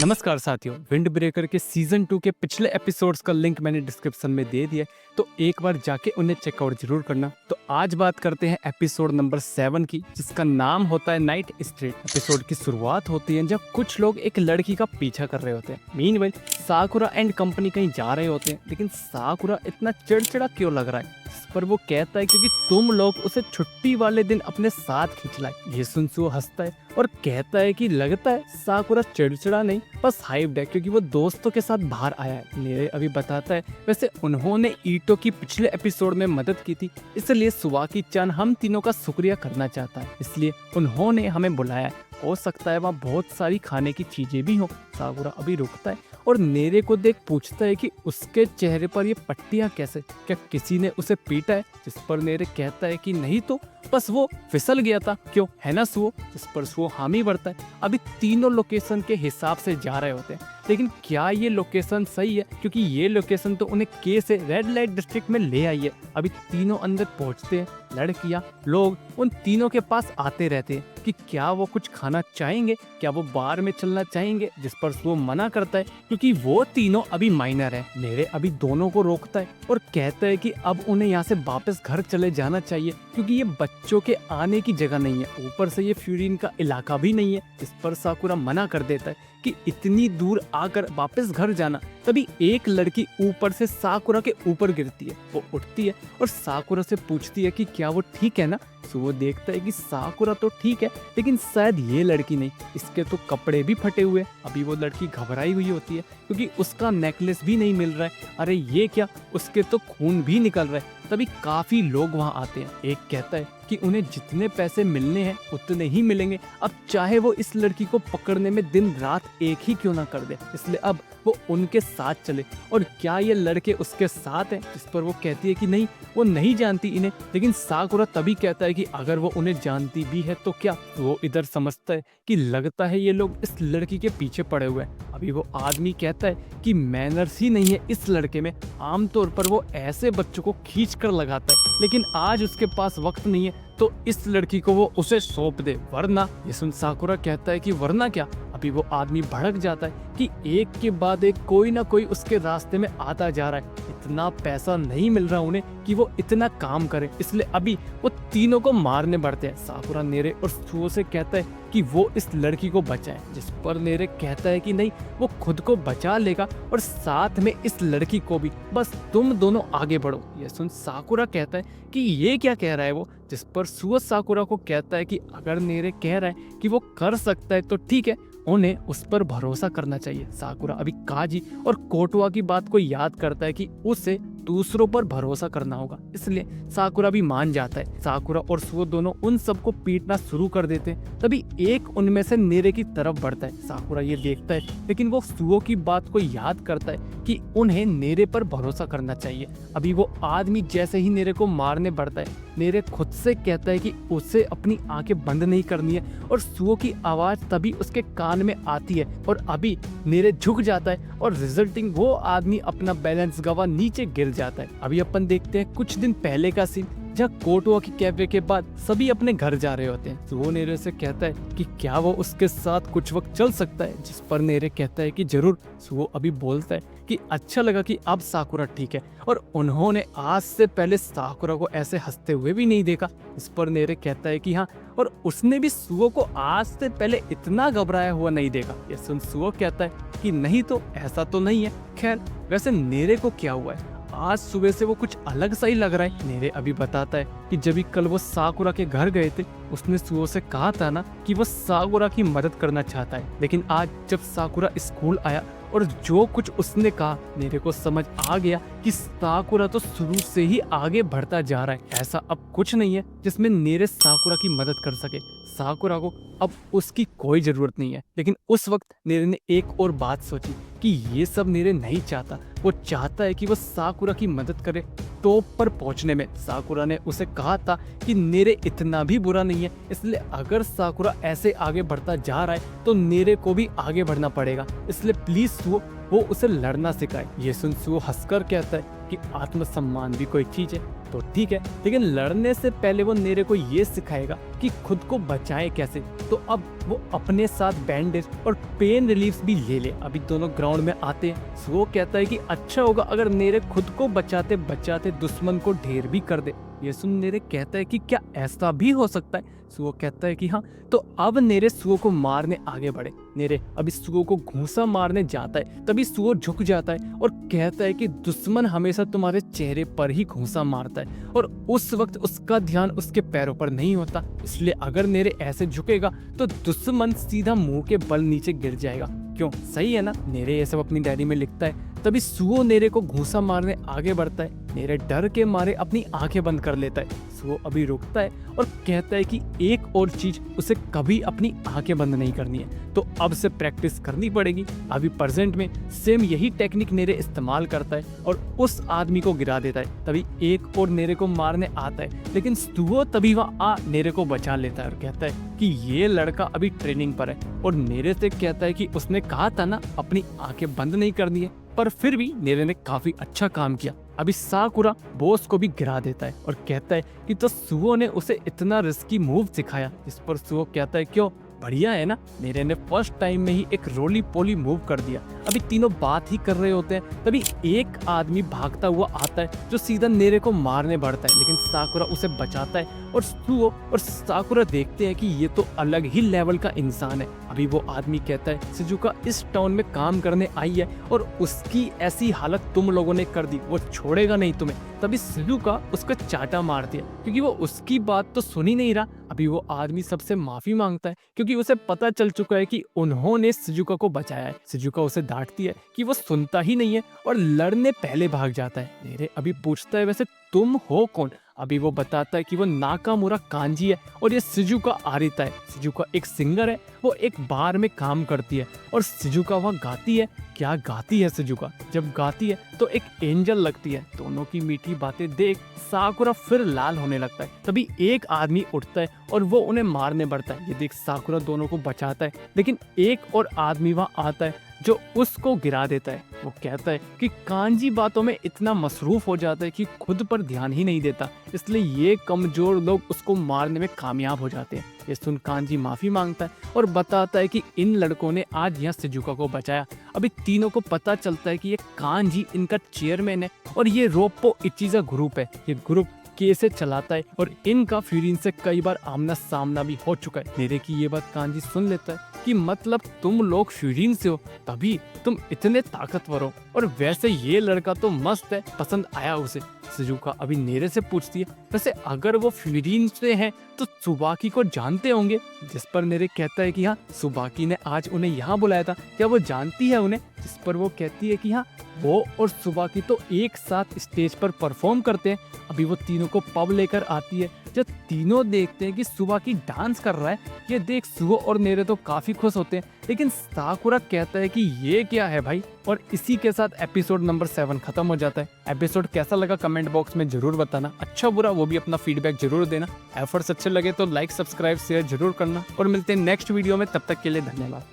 नमस्कार साथियों, wind breaker के सीजन 2 के पिछले एपिसोड्स का लिंक मैंने डिस्क्रिप्शन में दे दिया है, तो एक बार जाके उन्हें चेकआउट जरूर करना। तो आज बात करते हैं एपिसोड नंबर 7 की, जिसका नाम होता है नाइट स्ट्रीट। एपिसोड की शुरुआत होती है जब कुछ लोग एक लड़की का पीछा कर रहे होते हैं। मीनवाइल साकुरा एंड कंपनी कहीं जा रहे होते हैं, लेकिन साकुरा इतना चिड़चिड़ा क्यों लग रहा है, जिस पर वो कहता है क्योंकि तुम लोग उसे छुट्टी वाले दिन अपने साथ खींच लाए। ये सुन सुओ हंसता है और कहता है कि लगता है साकुरा चिड़चिड़ा नहीं, बस हाइप्ड है क्योंकि वो दोस्तों के साथ बाहर आया है। नेरे अभी बताता है वैसे उन्होंने ईटो की पिछले एपिसोड में मदद की थी, इसलिए सुवाकी चान हम तीनों का शुक्रिया करना चाहता है, इसलिए उन्होंने हमें बुलाया है। हो सकता है वहाँ बहुत सारी खाने की चीजें भी हों। साकुरा अभी रुकता है और नेरे को देख पूछता है कि उसके चेहरे पर ये पट्टियां कैसे, क्या किसी ने उसे पीटा है? जिस पर नेरे कहता है कि नहीं तो बस वो फिसल गया था, क्यों है ना सुओ? जिस पर सुओ हामी भरता है। अभी तीनों लोकेशन के हिसाब से जा रहे होते हैं, लेकिन क्या ये लोकेशन सही है? क्योंकि ये लोकेशन तो उन्हें के से रेड लाइट डिस्ट्रिक्ट में ले आई है। अभी तीनों अंदर पहुंचते हैं। लड़कियां लोग उन तीनों के पास आते रहते हैं कि क्या वो कुछ खाना चाहेंगे, क्या वो बार में चलना चाहेंगे, जिस पर वो मना करता है क्योंकि वो तीनों अभी माइनर है। नेरे अभी दोनों को रोकता है और कहता है कि अब उन्हें यहाँ से वापस घर चले जाना चाहिए क्योंकि ये बच्चों के आने की जगह नहीं है, ऊपर से ये फ्यूरिन का इलाका भी नहीं है। इस पर साकुरा मना कर देता है कि इतनी दूर आकर वापस घर जाना। तभी एक लड़की ऊपर से साकुरा के ऊपर गिरती है। वो उठती है और साकुरा से पूछती है कि क्या वो ठीक है ना? तो वो देखता है कि साकुरा तो ठीक है, लेकिन शायद ये लड़की नहीं, इसके तो कपड़े भी फटे हुए। अभी वो लड़की घबराई हुई होती है क्योंकि उसका नेकलेस भी नहीं मिल रहा है। अरे ये क्या, उसके तो खून भी निकल रहा है। तभी काफी लोग वहाँ आते हैं। एक कहता है कि उन्हें जितने पैसे मिलने हैं उतने ही मिलेंगे, अब चाहे वो इस लड़की को पकड़ने में दिन रात एक ही क्यों ना कर दे, इसलिए अब वो उनके साथ चले। और क्या ये लड़के उसके साथ हैं? जिस पर वो कहती है कि नहीं, वो नहीं जानती इन्हें। लेकिन साकुरा तभी कहता है कि अगर वो उन्हें जानती भी है तो क्या? वो इधर समझता है कि लगता है ये लोग इस लड़की के पीछे पड़े हुए हैं। अभी वो आदमी कहता है कि मैनर्स ही नहीं है इस लड़के में, आमतौर पर वो ऐसे बच्चों को खींच कर लगाता है, लेकिन आज उसके पास वक्त नहीं है तो इस लड़की को वो उसे सौंप दे, वरना। ये सुन साकुरा कहता है कि वरना क्या? अभी वो आदमी भड़क जाता है कि एक के बाद एक कोई ना कोई उसके रास्ते में आता जा रहा है। इतना पैसा नहीं मिल रहा उन्हें कि वो इतना काम करे, इसलिए अभी वो तीनों को मारने बढ़ते हैं। साकुरा नेरे और सुओ से कहता है कि वो इस लड़की को बचाए, जिस पर नेरे कहता है कि नहीं, वो खुद को बचा लेगा और साथ में इस लड़की को भी, बस तुम दोनों आगे बढ़ो। ये सुन साकुरा कहता है कि ये क्या कह रहा है वो, जिस पर सुओ साकुरा को कहता है कि अगर नेरे कह रहा है कि वो कर सकता है तो ठीक है, उन्हें उस पर भरोसा करना चाहिए। साकुरा अभी काजी और कोटवा की बात को याद करता है कि उसे दूसरों पर भरोसा करना होगा, इसलिए साकुरा भी मान जाता है। साकुरा और सुओ दोनों उन सबको पीटना शुरू कर देते हैं। तभी एक उनमें से नेरे की तरफ बढ़ता है। साकुरा ये देखता है, लेकिन वो सुओ की बात को याद करता है कि उन्हें नेरे पर भरोसा करना चाहिए। अभी वो आदमी जैसे ही नेरे को मारने बढ़ता है, नेरे खुद से कहता है कि उसे अपनी आंखें बंद नहीं करनी है, और सुओ की आवाज तभी उसके कान में आती है और अभी नेरे झुक जाता है और रिजल्टिंग वो आदमी अपना बैलेंस गवा नीचे गिर जाता है। अभी अपन देखते हैं कुछ दिन पहले का सीन, जहाँ कोटवा की कैफे के बाद सभी अपने घर जा रहे होते हैं। तो वो नेरे से कहता है कि क्या वो उसके साथ कुछ वक्त चल सकता है, जिस पर नेरे कहता है कि जरूर। तो वो अभी बोलता है कि अच्छा लगा कि अब साकुरा ठीक है, और उन्होंने आज से पहले साकुरा को ऐसे हंसते हुए भी नहीं देखा। इस पर नेरे कहता है कि हाँ, और उसने भी सुओ को आज से पहले इतना घबराया हुआ नहीं देखा। ये सुन सुओ कहता है कि नहीं तो ऐसा तो नहीं है। खैर वैसे नेरे को क्या हुआ है, आज सुबह से वो कुछ अलग सा ही लग रहा है। नेरे अभी बताता है कि जब भी कल वो साकुरा के घर गए थे, उसने सुओ से कहा था ना कि वो साकुरा की मदद करना चाहता है, लेकिन आज जब साकुरा स्कूल आया और जो कुछ उसने कहा, नेरे को समझ आ गया कि साकुरा तो शुरू से ही आगे बढ़ता जा रहा है। ऐसा अब कुछ नहीं है जिसमें नेरे साकुरा की मदद कर सके। साकुरा को अब उसकी कोई जरूरत नहीं है। लेकिन उस वक्त नेरे ने एक और बात सोची कि ये सब नेरे नहीं चाहता, वो चाहता है कि वो साकुरा की मदद करे टॉप पर पहुंचने में। साकुरा ने उसे कहा था कि नेरे इतना भी बुरा नहीं है, इसलिए अगर साकुरा ऐसे आगे बढ़ता जा रहा है तो नेरे को भी आगे बढ़ना पड़ेगा, इसलिए प्लीज वो उसे लड़ना सिखाए। ये सुन सुओ हंसकर कहता है कि आत्मसम्मान भी कोई चीज है। तो ठीक है, लेकिन लड़ने से पहले वो नेरे को ये सिखाएगा कि खुद को बचाए कैसे। तो अब वो अपने साथ बैंडेज और पेन रिलीफ भी ले ले। अभी दोनों ग्राउंड में आते हैं। सुओ कहता है कि अच्छा होगा अगर नेरे खुद को बचाते बचाते दुश्मन को ढेर भी कर दे। ये सुन नेरे कहता है कि क्या ऐसा भी हो सकता है? सुओ कहता है कि हाँ। तो अब नेरे सुओ को मारने आगे बढ़े। नेरे अभी सुओ को घूंसा मारने जाता है, तभी सुओ झुक जाता है और कहता है कि दुश्मन हमेशा तुम्हारे चेहरे पर ही घूंसा मारता है, और उस वक्त उसका ध्यान उसके पैरों पर नहीं होता। इसलिए अगर नेरे ऐसे झुकेगा तो दुश्मन सीधा मुंह के बल नीचे गिर जाएगा। क्यों, सही है ना? नेरे ये सब अपनी डायरी में लिखता है। तभी सुओ नेरे को घूंसा मारने आगे बढ़ता है। नेरे डर के मारे अपनी आंखें बंद कर लेता है। सुओ अभी रुकता है और कहता है कि एक और चीज, उसे कभी अपनी आंखें बंद नहीं करनी है, तो अब से प्रैक्टिस करनी पड़ेगी। अभी प्रेजेंट में सेम यही टेक्निक नेरे इस्तेमाल करता है और उस आदमी को गिरा देता है। तभी एक और नेरे को मारने आता है, लेकिन सुओ तभी वहाँ नेरे को बचा लेता है और कहता है कि ये लड़का अभी ट्रेनिंग पर है, और नेरे से कहता है कि उसने कहा था ना अपनी आंखें बंद नहीं करनी है, पर फिर भी नेरे ने काफी अच्छा काम किया। अभी साकुरा बॉस को भी गिरा देता है और कहता है कि तो सुओ ने उसे इतना रिस्की मूव सिखाया। इस पर सुओ कहता है क्यों, बढ़िया है ना? नेरे ने फर्स्ट टाइम में ही एक रोली पोली मूव कर दिया। अभी तीनों बात ही कर रहे होते हैं, तभी एक आदमी भागता हुआ आता है जो सीधा नेरे को मारने बढ़ता है, लेकिन साकुरा उसे बचाता है। और सुओ और साकुरा देखते हैं कि ये तो अलग ही लेवल का इंसान है। अभी वो आदमी कहता है शिजुका इस टाउन में काम करने आई है और उसकी ऐसी हालत तुम लोगों ने कर दी, वो छोड़ेगा नहीं तुम्हें। तभी शिजुका उसका चाटा मार दिया क्योंकि वो उसकी बात तो सुन ही नहीं रहा। अभी वो आदमी सबसे माफी मांगता है क्योंकि उसे पता चल चुका है कि उन्होंने शिजुका को बचाया है। शिजुका उसे डांटती है कि वो सुनता ही नहीं है और लड़ने पहले भाग जाता है। नेरे अभी पूछता है वैसे तुम हो कौन? अभी वो बताता है कि वो नाकामुरा कांजी है और ये शिजुका आरिता है। शिजुका एक सिंगर है, वो एक बार में काम करती है और शिजुका वहाँ गाती है। क्या गाती है शिजुका? जब गाती है तो एक एंजल लगती है। दोनों की मीठी बातें देख साकुरा फिर लाल होने लगता है। तभी एक आदमी उठता है और वो उन्हें मारने बढ़ता है। ये देख साकुरा दोनों को बचाता है, लेकिन एक और आदमी वहाँ आता है जो उसको गिरा देता है। वो कहता है कि कांजी बातों में इतना मसरूफ हो जाता है कि खुद पर ध्यान ही नहीं देता, इसलिए ये कमजोर लोग उसको मारने में कामयाब हो जाते हैं। ये सुन कांजी माफी मांगता है और बताता है कि इन लड़कों ने आज यहाँ शिजुका को बचाया। अभी तीनों को पता चलता है कि ये कांजी इनका चेयरमैन है और ये रोप्पो इचिजा ग्रुप है। ये ग्रुप कैसे चलाता है और इनका फ्यूरिन से कई बार आमना सामना भी हो चुका है। नेरे की ये बात कांजी सुन लेता है कि मतलब तुम लोग फ्यूरिन से हो, तभी तुम इतने ताकतवर हो, और वैसे ये लड़का तो मस्त है, पसंद आया उसे। शिजुका अभी नेरे से पूछती है वैसे अगर वो फ्यूरिन से हैं तो सुबाकी को जानते होंगे? जिस पर नेरे कहता है कि हाँ, सुबाकी ने आज उन्हें यहाँ बुलाया था, क्या वो जानती है उन्हें? जिस पर वो कहती है कि हाँ, वो और सुबाकी तो एक साथ स्टेज पर परफॉर्म करते हैं। अभी वो तीनों को पब लेकर आती है। जब तीनों देखते हैं कि सुबाकी डांस कर रहा है, ये देख सुओ और नेरे तो काफी खुश होते हैं, लेकिन साकुरा कहता है कि ये क्या है भाई। और इसी के साथ एपिसोड नंबर 7 खत्म हो जाता है। एपिसोड कैसा लगा कमेंट बॉक्स में जरूर बताना, अच्छा बुरा वो भी अपना फीडबैक जरूर देना। एफर्ट्स अच्छे लगे तो लाइक सब्सक्राइब शेयर जरूर करना, और मिलते हैं नेक्स्ट वीडियो में। तब तक के लिए धन्यवाद।